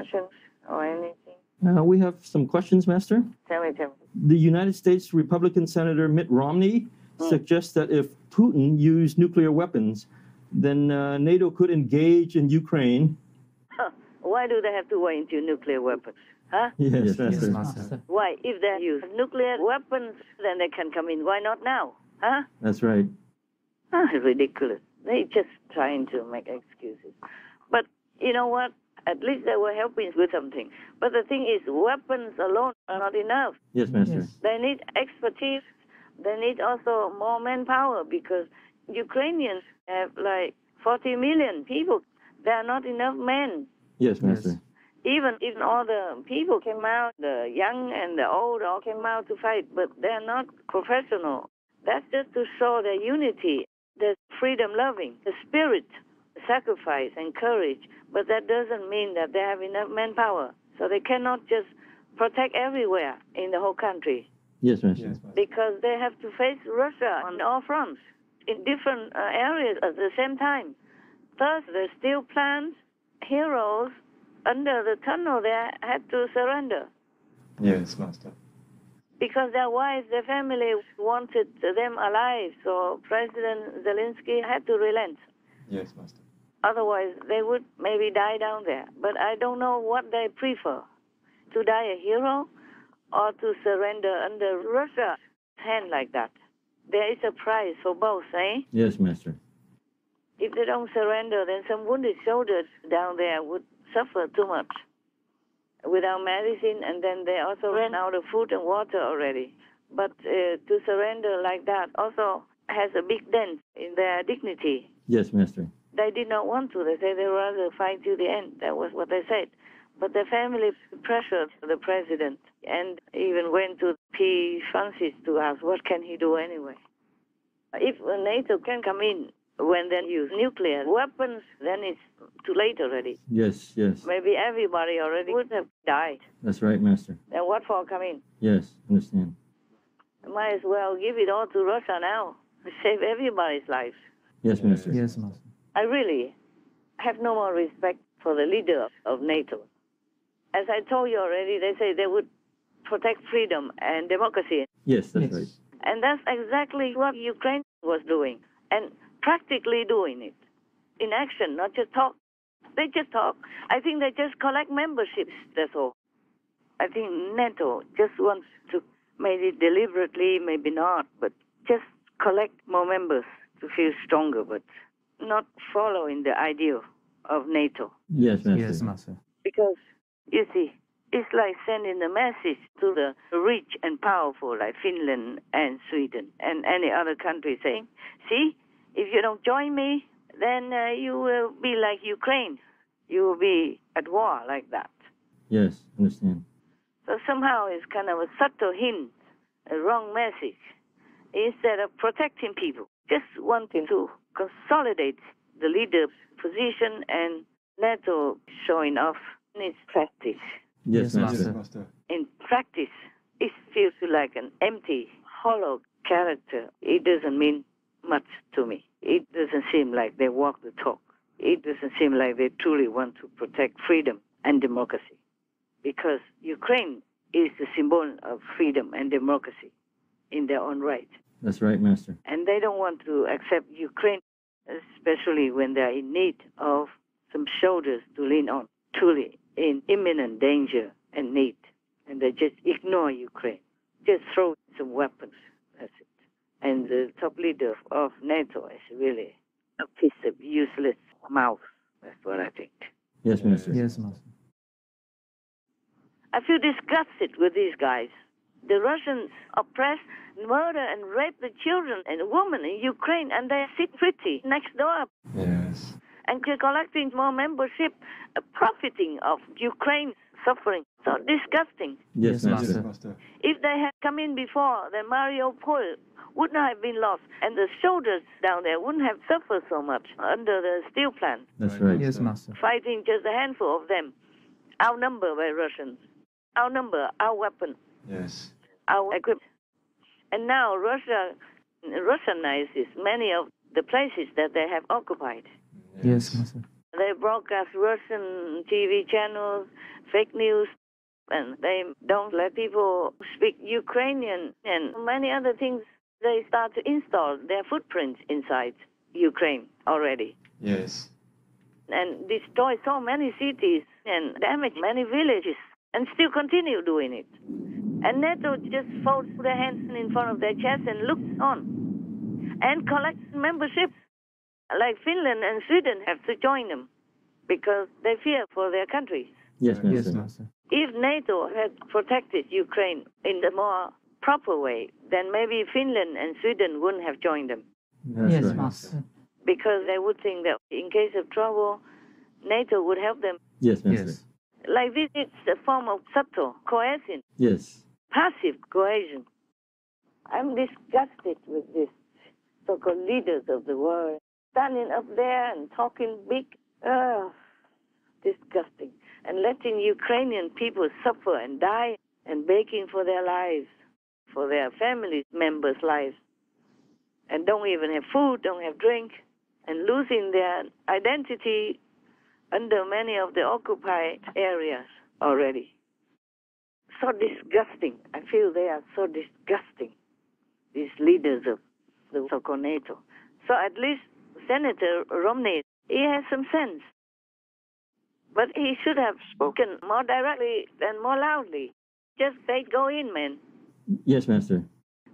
questions or anything? We have some questions, Master. Tell me. The United States Republican Senator Mitt Romney suggests that if Putin used nuclear weapons, then NATO could engage in Ukraine. Why do they have to go into nuclear weapons? Huh? Yes, Master. Why? If they use nuclear weapons, then they can come in. Why not now? Huh? That's right. Ridiculous. They just trying to make excuses. But you know what? At least they were helping with something. But the thing is, weapons alone are not enough. Yes, Master. Yes. They need expertise. They need also more manpower because Ukrainians have like 40 million people. There are not enough men. Yes, Master. Yes. Even all the people came out, the young and the old all came out to fight, but they're not professional. That's just to show their unity, their freedom-loving, the spirit, sacrifice and courage. But that doesn't mean that they have enough manpower. So they cannot just protect everywhere in the whole country. Yes, Master. Because they have to face Russia on all fronts in different areas at the same time. Thus, the steel plant heroes under the tunnel, they had to surrender. Yes, Master. Because their wives, their family wanted them alive, so President Zelensky had to relent. Yes, Master. Otherwise, they would maybe die down there. But I don't know what they prefer, to die a hero or to surrender under Russia's hand like that. There is a price for both, eh? Yes, Master. If they don't surrender, then some wounded soldiers down there would suffer too much without medicine, and then they also ran out of food and water already. But to surrender like that also has a big dent in their dignity. Yes, Master. They did not want to. They said they'd rather fight to the end. That was what they said. But the family pressured the president and even went to P. Francis to ask, what can he do anyway? If NATO can come in when they use nuclear weapons, then it's too late already. Yes. Maybe everybody already would have died. That's right, Master. Then what for come in? Yes, understand. Might as well give it all to Russia now. Save everybody's lives. Yes, Master. Yes, Master. I really have no more respect for the leader of NATO. As I told you already, they say they would protect freedom and democracy. Yes, that's Yes. right. And that's exactly what Ukraine was doing, and practically doing it in action, not just talk. They just talk. I think they just collect memberships, that's all. I think NATO just wants to, maybe deliberately, maybe not, but just collect more members to feel stronger, but not following the ideal of NATO. Yes, Master. Yes, Master. Because, you see, it's like sending a message to the rich and powerful like Finland and Sweden and any other country saying, see, if you don't join me, then you will be like Ukraine. You will be at war like that. Yes, understand. So somehow it's kind of a subtle hint, a wrong message. Instead of protecting people, just wanting to consolidate the leader position and NATO showing off in its practice. Yes, Yes, Master. Master. In practice, it feels like an empty, hollow character. It doesn't mean much to me. It doesn't seem like they walk the talk. It doesn't seem like they truly want to protect freedom and democracy. Because Ukraine is the symbol of freedom and democracy in their own right. That's right, Master. And they don't want to accept Ukraine, especially when they're in need of some shoulders to lean on, truly in imminent danger and need. And they just ignore Ukraine. Just throw some weapons. That's it. And the top leader of NATO is really a piece of useless mouth. That's what I think. Yes, Master. Yes, Master. I feel disgusted with these guys. The Russians oppress, murder, and rape the children and women in Ukraine, and they sit pretty next door. Yes. And they're collecting more membership, profiting of Ukraine's suffering. So disgusting. Yes, Yes, Master. Master. If they had come in before, then Mariupol would not have been lost, and the soldiers down there wouldn't have suffered so much under the steel plant, That's right. Yes, Master. fighting just a handful of them, outnumbered by Russians, outnumbered, outweaponed, Yes. out-equipped. And now Russia Russianizes many of the places that they have occupied. Yes, Master. They broadcast Russian TV channels, fake news, and they don't let people speak Ukrainian and many other things. They start to install their footprints inside Ukraine already. Yes. And destroy so many cities and damage many villages and still continue doing it. And NATO just folds their hands in front of their chest and looks on and collects memberships. Like Finland and Sweden have to join them because they fear for their countries. Yes, Master. Yes, Master. If NATO had protected Ukraine in the more proper way, then maybe Finland and Sweden wouldn't have joined them. That's Yes, right. Master. Because they would think that in case of trouble, NATO would help them. Yes, Master. Yes. Like this, it's a form of subtle coercion, Yes. passive coercion. I'm disgusted with these so-called leaders of the world, standing up there and talking big. Disgusting. And letting Ukrainian people suffer and die and begging for their lives, for their family members' lives. And don't even have food, don't have drink, and losing their identity under many of the occupied areas already. So disgusting. I feel they are so disgusting, these leaders of the so-called NATO. So at least Senator Romney, he has some sense. But he should have spoken more directly and more loudly. Just say, go in, man. Yes, Master.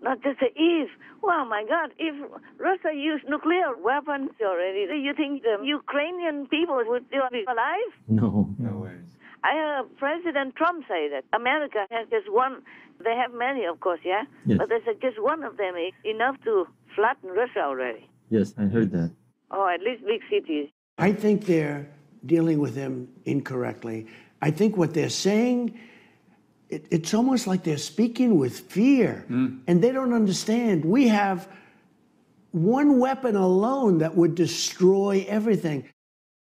Not just say, if, oh my God, if Russia used nuclear weapons already, do you think the Ukrainian people would still be alive? No. No worries. I heard President Trump say that America has just one, they have many, of course, yeah? Yes. But they said just one of them is enough to flatten Russia already. Yes, I heard that. Or at least big cities. I think they're dealing with him incorrectly. I think what they're saying, it's almost like they're speaking with fear, and they don't understand. We have one weapon alone that would destroy everything.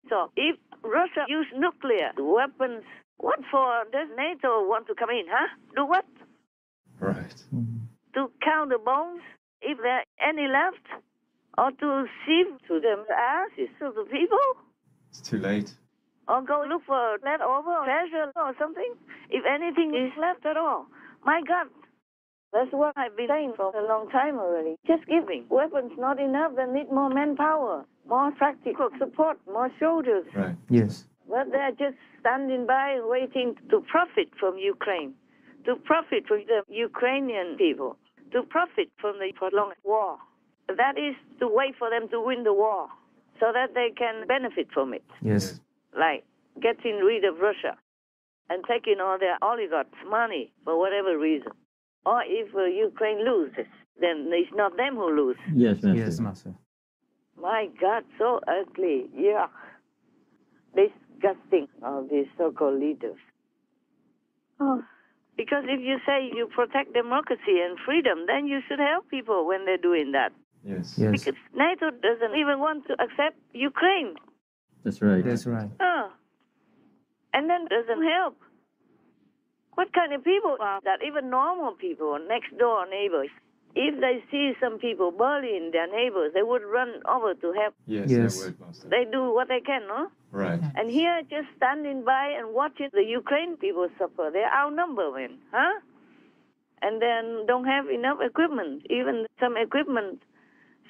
So if Russia used nuclear weapons, what for does NATO want to come in, huh? Do what? Right. To count the bones, if there are any left? Or to sieve to the ashes of the people? It's too late. Or go look for leftover treasure or something? If anything is left at all. My God, that's what I've been saying for a long time already. Just giving weapons not enough, they need more manpower, more practical support, more soldiers. Right. Yes. But they're just standing by waiting to profit from Ukraine, to profit from the Ukrainian people, to profit from the prolonged war. That is to wait for them to win the war so that they can benefit from it. Yes. Like getting rid of Russia and taking all their oligarchs' money for whatever reason. Or if Ukraine loses, then it's not them who lose. Yes, Master. Yes, Master. My God, so ugly. Yuck. Disgusting, all these so-called leaders. Oh. Because if you say you protect democracy and freedom, then you should help people when they're doing that. Yes. Yes. Because NATO doesn't even want to accept Ukraine. That's right. That's right. Oh. And then doesn't help. What kind of people are that? Even normal people, next door neighbors. If they see some people bullying their neighbors, they would run over to help. Yes, Yes. I would, Master. They do what they can, no? Right. And here, just standing by and watching the Ukraine people suffer. They're outnumbered, man, huh? And then don't have enough equipment. Even some equipment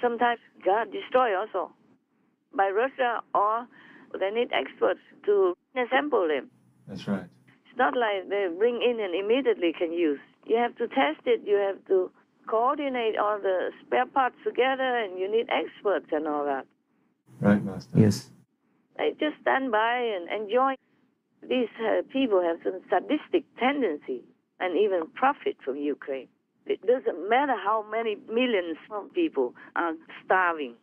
sometimes got destroyed also by Russia, or they need experts to assemble them. That's right. It's not like they bring in and immediately can use. You have to test it. You have to coordinate all the spare parts together, and you need experts and all that. Right, Master. Yes. They just stand by and enjoy. These people have some sadistic tendency and even profit from Ukraine. It doesn't matter how many millions of people are starving.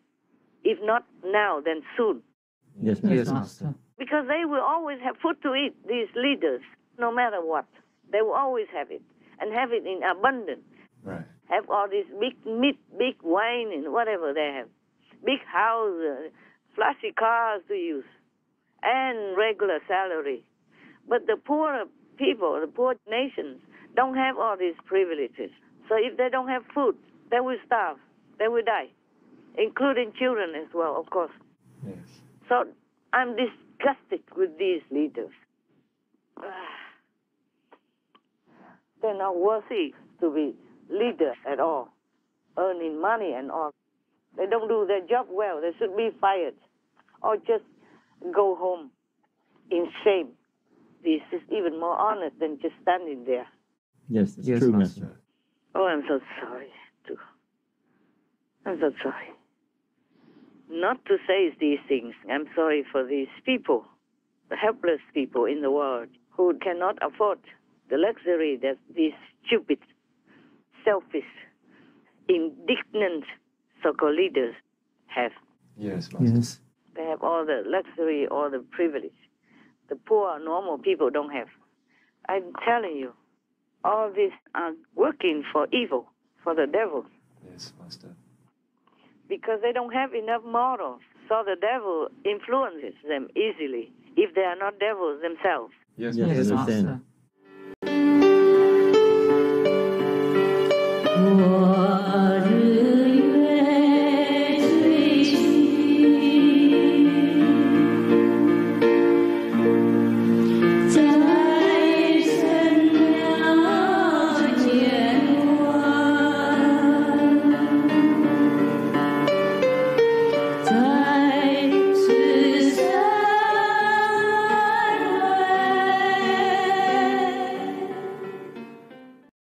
If not now, then soon. Yes, Master. Yes, Master. Because they will always have food to eat, these leaders, no matter what. They will always have it, and have it in abundance. Right. Have all this big meat, big wine, and whatever they have. Big house, flashy cars to use, and regular salary. But the poorer people, the poor nations, don't have all these privileges. So if they don't have food, they will starve. They will die, including children as well, of course. Yes. So I'm disgusted with these leaders. They're not worthy to be leaders at all, earning money and all. They don't do their job well. They should be fired or just go home in shame. This is even more honest than just standing there. Yes, it's Yes, true, Master. Master. Oh, I'm so sorry. I'm so sorry. Not to say these things. I'm sorry for these people, the helpless people in the world who cannot afford the luxury that these stupid, selfish, indignant so-called leaders have. Yes, Master. Yes. They have all the luxury, all the privilege. The poor, normal people don't have. I'm telling you, all these are working for evil, for the devil, Yes, Master. because they don't have enough morals. So the devil influences them easily if they are not devils themselves. Yes, Yes, Yes, I Master. understand. Master.